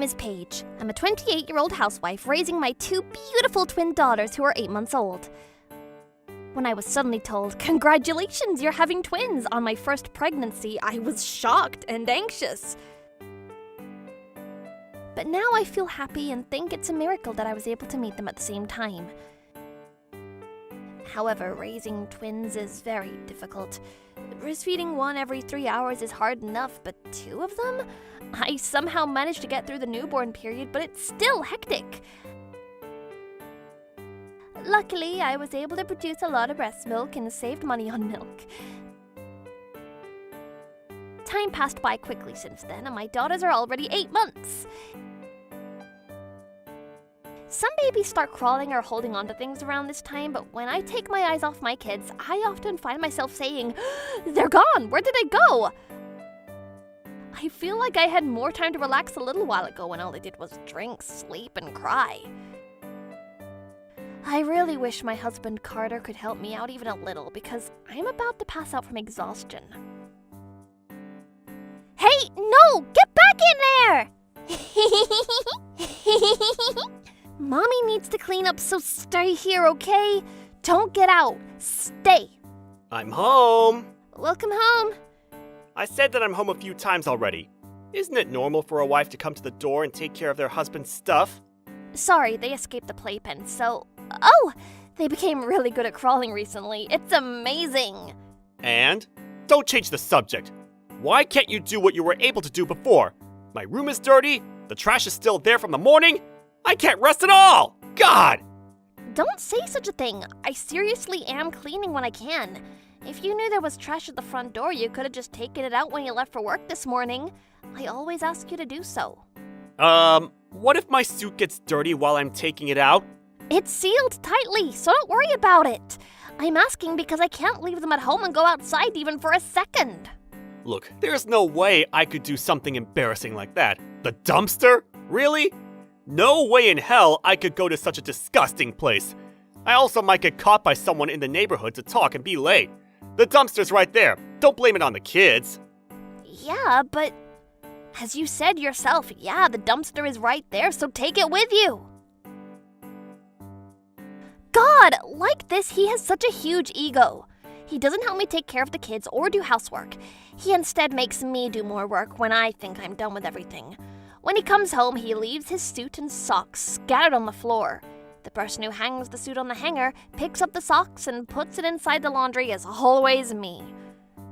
is Paige. I'm a 28-year-old housewife raising my two beautiful twin daughters who are 8 months old. When I was suddenly told, "Congratulations, you're having twins," on my first pregnancy, I was shocked and anxious. But now I feel happy and think it's a miracle that I was able to meet them at the same time. However, raising twins is very difficult. Breastfeeding one every 3 hours is hard enough, but 2 of them? I somehow managed to get through the newborn period, but it's still hectic. Luckily, I was able to produce a lot of breast milk and saved money on milk. Time passed by quickly since then, and my daughters are already 8 months. Some babies start crawling or holding onto things around this time, but when I take my eyes off my kids, I often find myself saying, "They're gone! Where did they go?" I feel like I had more time to relax a little while ago when all they did was drink, sleep, and cry. I really wish my husband Carter could help me out even a little because I'm about to pass out from exhaustion. Hey, no! Get back in there! Mommy needs to clean up, so stay here, okay? Don't get out. Stay. I'm home. Welcome home. I said that I'm home a few times already. Isn't it normal for a wife to come to the door and take care of their husband's stuff? Sorry, they escaped the playpen, so... Oh! They became really good at crawling recently. It's amazing. And? Don't change the subject. Why can't you do what you were able to do before? My room is dirty, the trash is still there from the morning. I can't rest at all! God! Don't say such a thing. I seriously am cleaning when I can. If you knew there was trash at the front door, you could have just taken it out when you left for work this morning. I always ask you to do so. What if my suit gets dirty while I'm taking it out? It's sealed tightly, so don't worry about it. I'm asking because I can't leave them at home and go outside even for a second. Look, there's no way I could do something embarrassing like that. The dumpster? Really? No way in hell I could go to such a disgusting place. I also might get caught by someone in the neighborhood to talk and be late. The dumpster's right there. Don't blame it on the kids. Yeah, but as you said yourself, yeah, the dumpster is right there, so take it with you. God, like this, he has such a huge ego. He doesn't help me take care of the kids or do housework. He instead makes me do more work when I think I'm done with everything. When he comes home, he leaves his suit and socks scattered on the floor. The person who hangs the suit on the hanger picks up the socks and puts it inside the laundry is always me.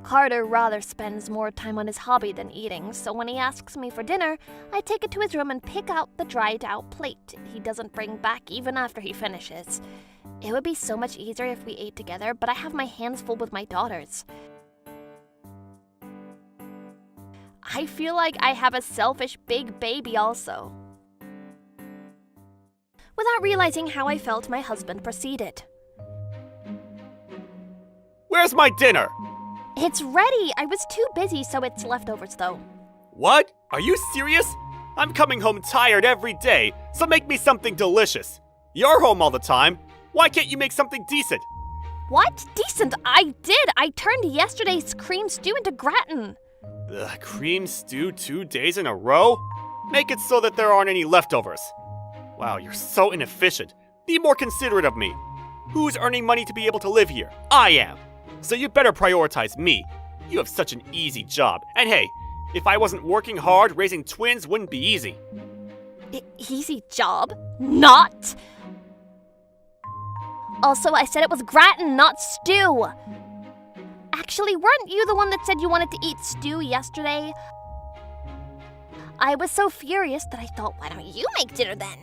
Carter rather spends more time on his hobby than eating, so when he asks me for dinner, I take it to his room and pick out the dried-out plate he doesn't bring back even after he finishes. It would be so much easier if we ate together, but I have my hands full with my daughters. I feel like I have a selfish big baby also. Without realizing how I felt, my husband proceeded. Where's my dinner? It's ready. I was too busy, so it's leftovers though. What? Are you serious? I'm coming home tired every day, so make me something delicious. You're home all the time. Why can't you make something decent? What? Decent? I did. I turned yesterday's cream stew into gratin. Ugh, cream stew 2 days in a row? Make it so that there aren't any leftovers. Wow, you're so inefficient. Be more considerate of me. Who's earning money to be able to live here? I am. So you better prioritize me. You have such an easy job. And hey, if I wasn't working hard, raising twins wouldn't be easy. Easy job? Not! Also, I said it was gratin, not stew. Actually, weren't you the one that said you wanted to eat stew yesterday? I was so furious that I thought, why don't you make dinner then?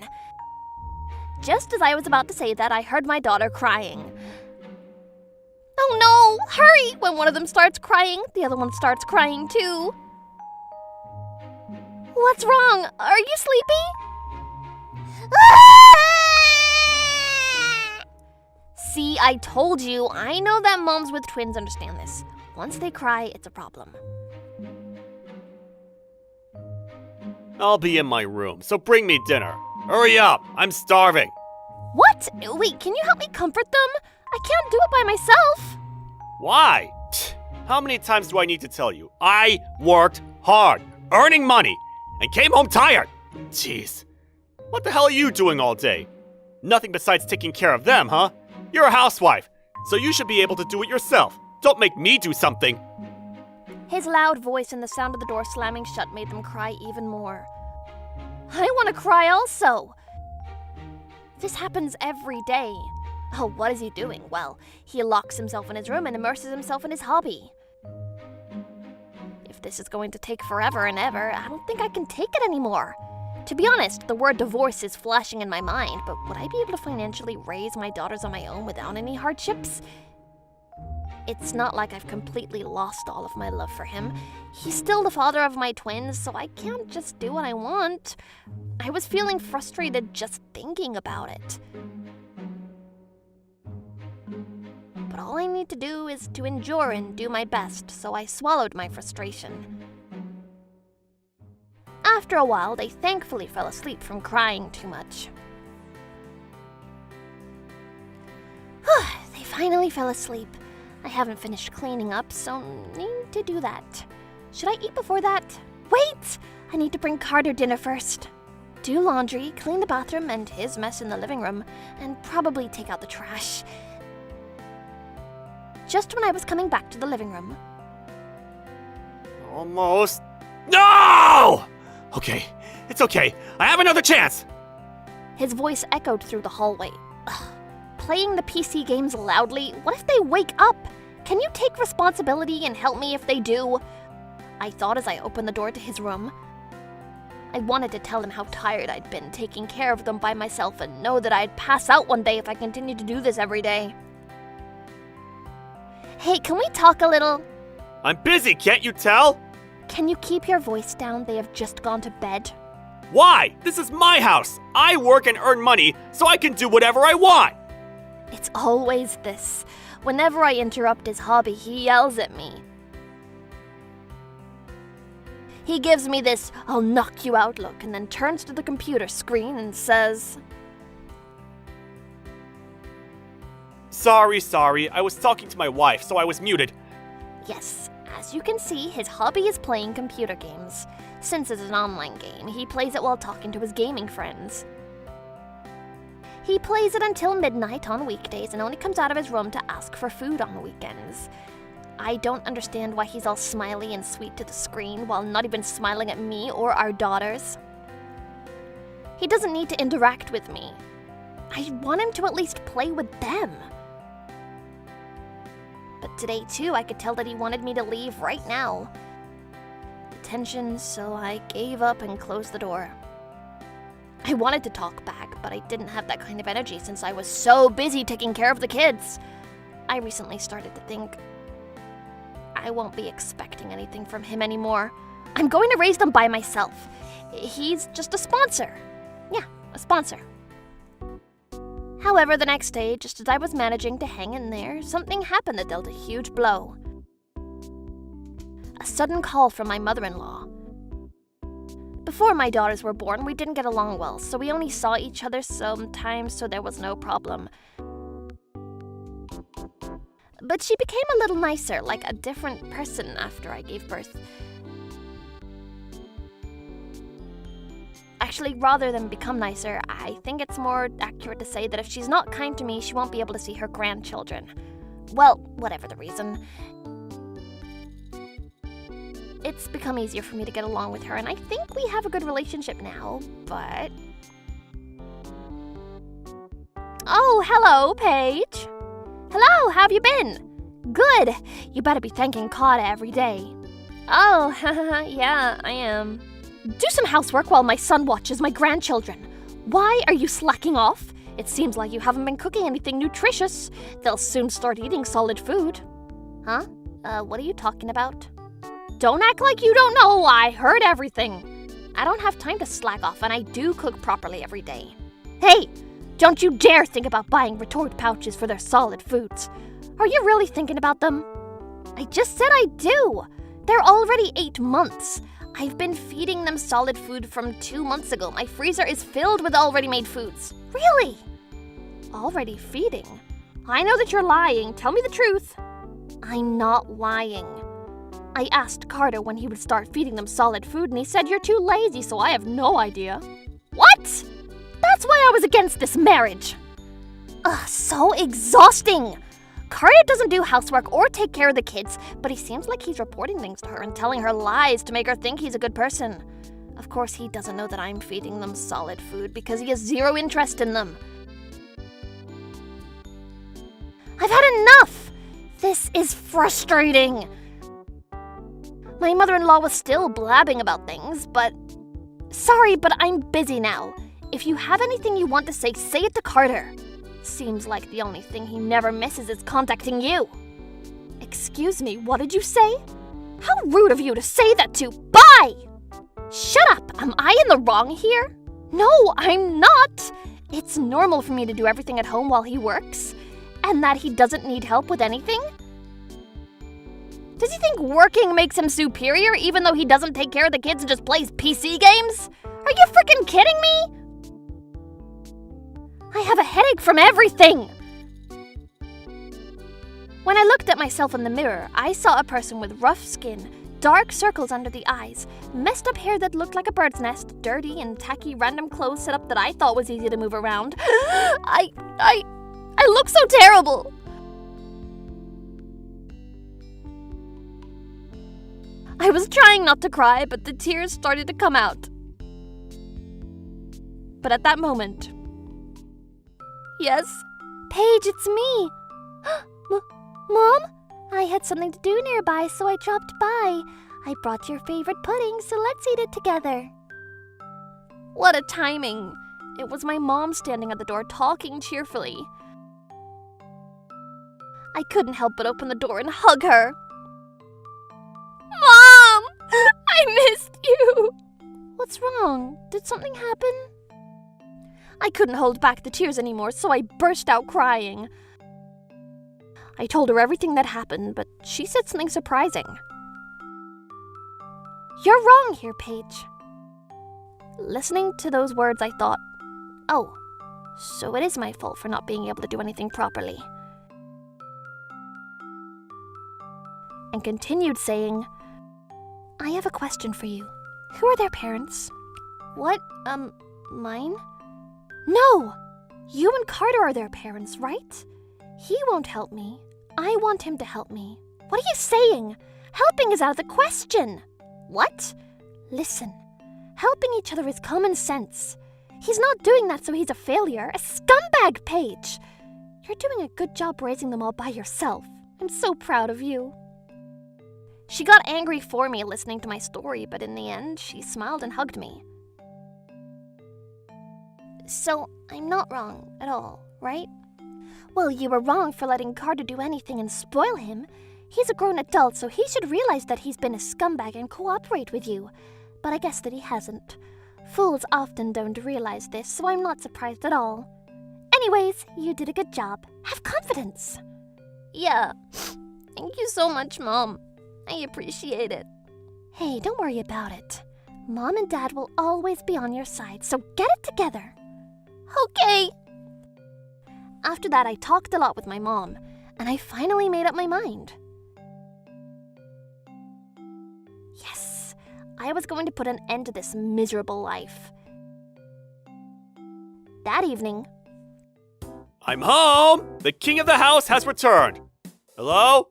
Just as I was about to say that, I heard my daughter crying. Oh no, hurry! When one of them starts crying, the other one starts crying too. What's wrong? Are you sleepy? See, I told you. I know that moms with twins understand this. Once they cry, it's a problem. I'll be in my room, so bring me dinner. Hurry up, I'm starving. What? Wait, can you help me comfort them? I can't do it by myself. Why? How many times do I need to tell you? I worked hard, earning money, and came home tired. Jeez. What the hell are you doing all day? Nothing besides taking care of them, huh? You're a housewife, so you should be able to do it yourself. Don't make me do something. His loud voice and the sound of the door slamming shut made them cry even more. I want to cry also. This happens every day. Oh, what is he doing? Well, he locks himself in his room and immerses himself in his hobby. If this is going to take forever and ever, I don't think I can take it anymore. To be honest, the word divorce is flashing in my mind, but would I be able to financially raise my daughters on my own without any hardships? It's not like I've completely lost all of my love for him. He's still the father of my twins, so I can't just do what I want. I was feeling frustrated just thinking about it. But all I need to do is to endure and do my best, so I swallowed my frustration. After a while, they thankfully fell asleep from crying too much. They finally fell asleep. I haven't finished cleaning up, so need to do that. Should I eat before that? Wait! I need to bring Carter dinner first. Do laundry, clean the bathroom and his mess in the living room, and probably take out the trash. Just when I was coming back to the living room. Almost. No! Okay, it's okay. I have another chance. His voice echoed through the hallway. Ugh. Playing the PC games loudly? What if they wake up? Can you take responsibility and help me if they do? I thought as I opened the door to his room. I wanted to tell him how tired I'd been taking care of them by myself and know that I'd pass out one day if I continued to do this every day. Hey, can we talk a little? I'm busy, can't you tell? Can you keep your voice down? They have just gone to bed. Why? This is my house. I work and earn money, so I can do whatever I want. It's always this. Whenever I interrupt his hobby, he yells at me. He gives me this "I'll knock you out" look and then turns to the computer screen and says, Sorry. I was talking to my wife, so I was muted. Yes, as you can see, his hobby is playing computer games. Since it's an online game, he plays it while talking to his gaming friends. He plays it until midnight on weekdays and only comes out of his room to ask for food on weekends. I don't understand why he's all smiley and sweet to the screen while not even smiling at me or our daughters. He doesn't need to interact with me. I want him to at least play with them. But today too, I could tell that he wanted me to leave right now. The tension, so I gave up and closed the door. I wanted to talk back, but I didn't have that kind of energy since I was so busy taking care of the kids. I recently started to think I won't be expecting anything from him anymore. I'm going to raise them by myself. He's just a sponsor. Yeah, a sponsor. However, the next day, just as I was managing to hang in there, something happened that dealt a huge blow. A sudden call from my mother-in-law. Before my daughters were born, we didn't get along well, so we only saw each other sometimes, so there was no problem. But she became a little nicer, like a different person after I gave birth. Actually, rather than become nicer, I think it's more accurate to say that if she's not kind to me, she won't be able to see her grandchildren. Well, whatever the reason. It's become easier for me to get along with her, and I think we have a good relationship now, but... Oh, hello, Paige. Hello, how have you been? Good. You better be thanking Kata every day. Oh, yeah, I am. Do some housework while my son watches my grandchildren. Why are you slacking off? It seems like you haven't been cooking anything nutritious. They'll soon start eating solid food. Huh? What are you talking about? Don't act like you don't know. I heard everything. I don't have time to slack off, and I do cook properly every day. Hey, don't you dare think about buying retort pouches for their solid foods. Are you really thinking about them? I just said I do. They're already 8 months. I've been feeding them solid food from 2 months ago. My freezer is filled with already made foods. Really? Already feeding? I know that you're lying. Tell me the truth. I'm not lying. I asked Carter when he would start feeding them solid food, and he said you're too lazy, so I have no idea. What? That's why I was against this marriage. Ugh, so exhausting. Carter doesn't do housework or take care of the kids, but he seems like he's reporting things to her and telling her lies to make her think he's a good person. Of course, he doesn't know that I'm feeding them solid food because he has zero interest in them. I've had enough! This is frustrating. My mother-in-law was still blabbing about things, but... Sorry, but I'm busy now. If you have anything you want to say it to Carter. Seems like the only thing he never misses is contacting you. Excuse me, what did you say? How rude of you to say that to. Bye! Shut up! Am I in the wrong here? No, I'm not! It's normal for me to do everything at home while he works. And that he doesn't need help with anything? Does he think working makes him superior even though he doesn't take care of the kids and just plays PC games? Are you freaking kidding me? I have a headache from everything! When I looked at myself in the mirror, I saw a person with rough skin, dark circles under the eyes, messed up hair that looked like a bird's nest, dirty and tacky random clothes set up that I thought was easy to move around. I look so terrible! I was trying not to cry, but the tears started to come out. But at that moment... Yes? Paige, it's me! Mom? I had something to do nearby, so I dropped by. I brought your favorite pudding, so let's eat it together. What a timing! It was my mom standing at the door talking cheerfully. I couldn't help but open the door and hug her. Mom! I missed you! What's wrong? Did something happen? I couldn't hold back the tears anymore, so I burst out crying. I told her everything that happened, but she said something surprising. You're wrong here, Paige. Listening to those words, I thought, oh, so it is my fault for not being able to do anything properly. And continued saying, I have a question for you. Who are their parents? What, mine? No! You and Carter are their parents, right? He won't help me. I want him to help me. What are you saying? Helping is out of the question. What? Listen. Helping each other is common sense. He's not doing that so he's a failure, a scumbag, Paige. You're doing a good job raising them all by yourself. I'm so proud of you. She got angry for me listening to my story, but in the end, she smiled and hugged me. So, I'm not wrong at all, right? Well, you were wrong for letting Carter do anything and spoil him. He's a grown adult, so he should realize that he's been a scumbag and cooperate with you. But I guess that he hasn't. Fools often don't realize this, so I'm not surprised at all. Anyways, you did a good job. Have confidence. Yeah. Thank you so much, Mom. I appreciate it. Hey, don't worry about it. Mom and Dad will always be on your side, so get it together. Okay. After that, I talked a lot with my mom, and I finally made up my mind. Yes, I was going to put an end to this miserable life. That evening... I'm home! The king of the house has returned. Hello?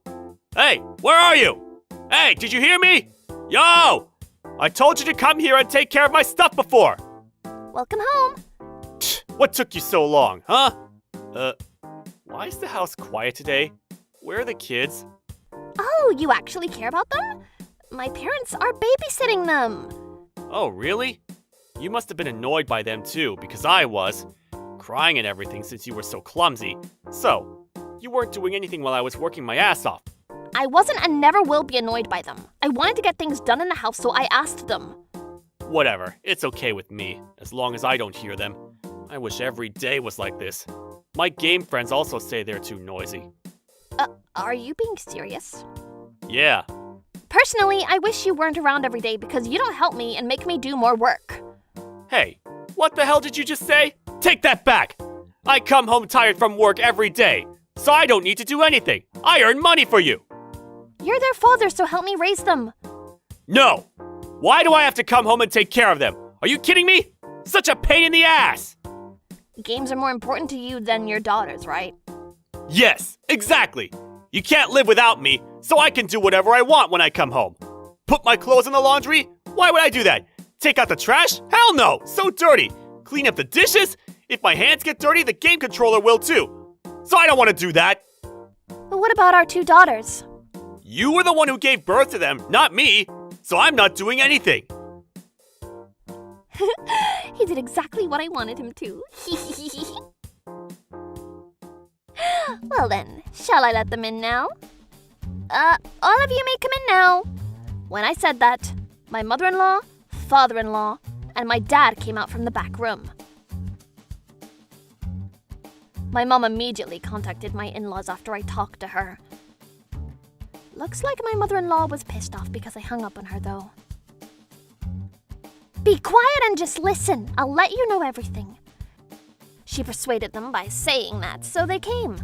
Hey, where are you? Hey, did you hear me? Yo! I told you to come here and take care of my stuff before. Welcome home. What took you so long, huh? Why is the house quiet today? Where are the kids? Oh, you actually care about them? My parents are babysitting them. Oh, really? You must have been annoyed by them too, because I was. Crying and everything since you were so clumsy. So, you weren't doing anything while I was working my ass off. I wasn't and never will be annoyed by them. I wanted to get things done in the house, so I asked them. Whatever, it's okay with me, as long as I don't hear them. I wish every day was like this. My game friends also say they're too noisy. Are you being serious? Yeah. Personally, I wish you weren't around every day because you don't help me and make me do more work. Hey, what the hell did you just say? Take that back! I come home tired from work every day, so I don't need to do anything. I earn money for you. You're their father, so help me raise them. No! Why do I have to come home and take care of them? Are you kidding me? Such a pain in the ass! Games are more important to you than your daughters, right? Yes, exactly. You can't live without me, so I can do whatever I want when I come home. Put my clothes in the laundry? Why would I do that? Take out the trash? Hell no! So dirty! Clean up the dishes? If my hands get dirty, the game controller will too. So I don't want to do that. But what about our 2 daughters? You were the one who gave birth to them, not me. So I'm not doing anything. He did exactly what I wanted him to. Well then, shall I let them in now? All of you may come in now. When I said that, my mother-in-law, father-in-law, and my dad came out from the back room. My mom immediately contacted my in-laws after I talked to her. Looks like my mother-in-law was pissed off because I hung up on her, though. Be quiet and just listen. I'll let you know everything. She persuaded them by saying that, so they came.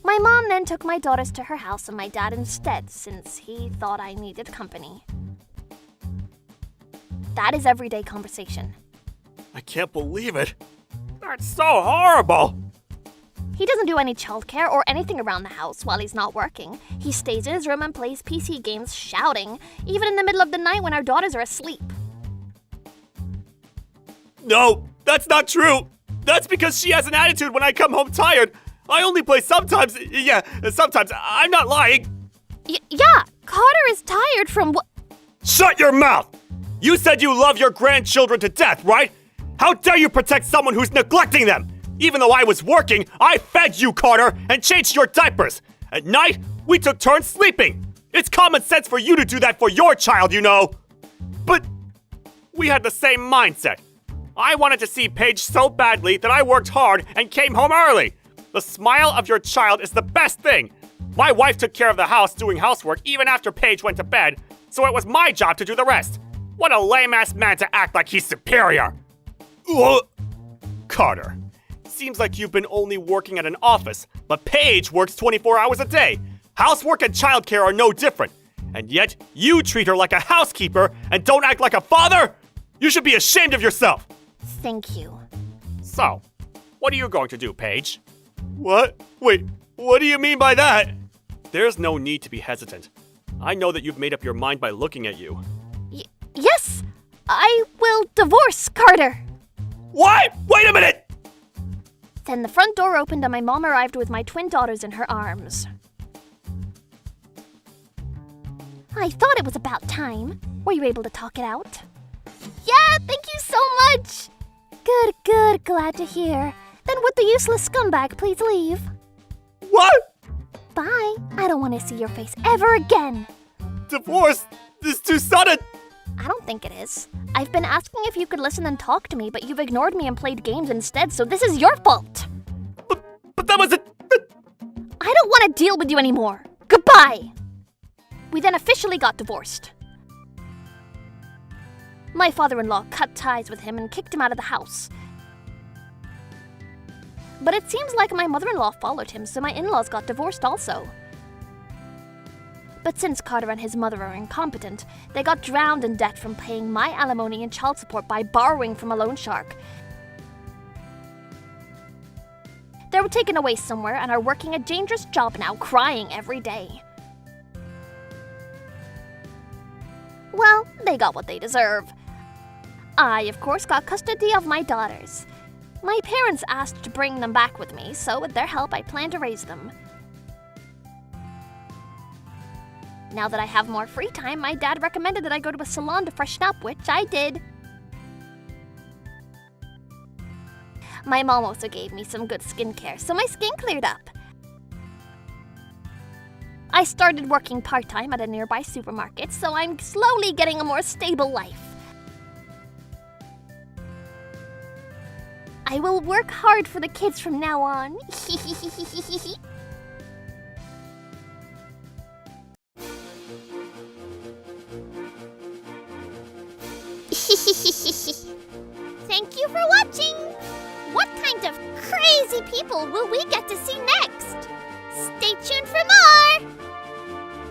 My mom then took my daughters to her house and my dad instead, since he thought I needed company. That is everyday conversation. I can't believe it. That's so horrible. He doesn't do any childcare or anything around the house while he's not working. He stays in his room and plays PC games shouting, even in the middle of the night when our daughters are asleep. No, that's not true. That's because she has an attitude when I come home tired. I only play sometimes. Yeah, sometimes. I'm not lying. Yeah, Carter is tired from what? Shut your mouth! You said you love your grandchildren to death, right? How dare you protect someone who's neglecting them? Even though I was working, I fed you, Carter, and changed your diapers. At night, we took turns sleeping. It's common sense for you to do that for your child, you know. But we had the same mindset. I wanted to see Paige so badly that I worked hard and came home early. The smile of your child is the best thing. My wife took care of the house doing housework even after Paige went to bed, so it was my job to do the rest. What a lame-ass man to act like he's superior. Carter, seems like you've been only working at an office, but Paige works 24 hours a day. Housework and childcare are no different. And yet, you treat her like a housekeeper and don't act like a father? You should be ashamed of yourself. Thank you. So, what are you going to do, Paige? What? Wait, what do you mean by that? There's no need to be hesitant. I know that you've made up your mind by looking at you. Yes! I will divorce Carter! What? Wait a minute! Then the front door opened and my mom arrived with my twin daughters in her arms. I thought it was about time. Were you able to talk it out? Yeah, thank you so much! Good, glad to hear. Then would the useless scumbag please leave? What? Bye. I don't want to see your face ever again. Divorce? This is too sudden! I don't think it is. I've been asking if you could listen and talk to me, but you've ignored me and played games instead, so this is your fault. But that was it. I don't want to deal with you anymore. Goodbye. We then officially got divorced. My father-in-law cut ties with him and kicked him out of the house. But it seems like my mother-in-law followed him, so my in-laws got divorced also. But since Carter and his mother are incompetent, they got drowned in debt from paying my alimony and child support by borrowing from a loan shark. They were taken away somewhere and are working a dangerous job now, crying every day. Well, they got what they deserve. I, of course, got custody of my daughters. My parents asked to bring them back with me, so with their help, I plan to raise them. Now that I have more free time, my dad recommended that I go to a salon to freshen up, which I did. My mom also gave me some good skincare, so my skin cleared up. I started working part-time at a nearby supermarket, so I'm slowly getting a more stable life. I will work hard for the kids from now on. Thank you for watching! What kind of crazy people will we get to see next? Stay tuned for more!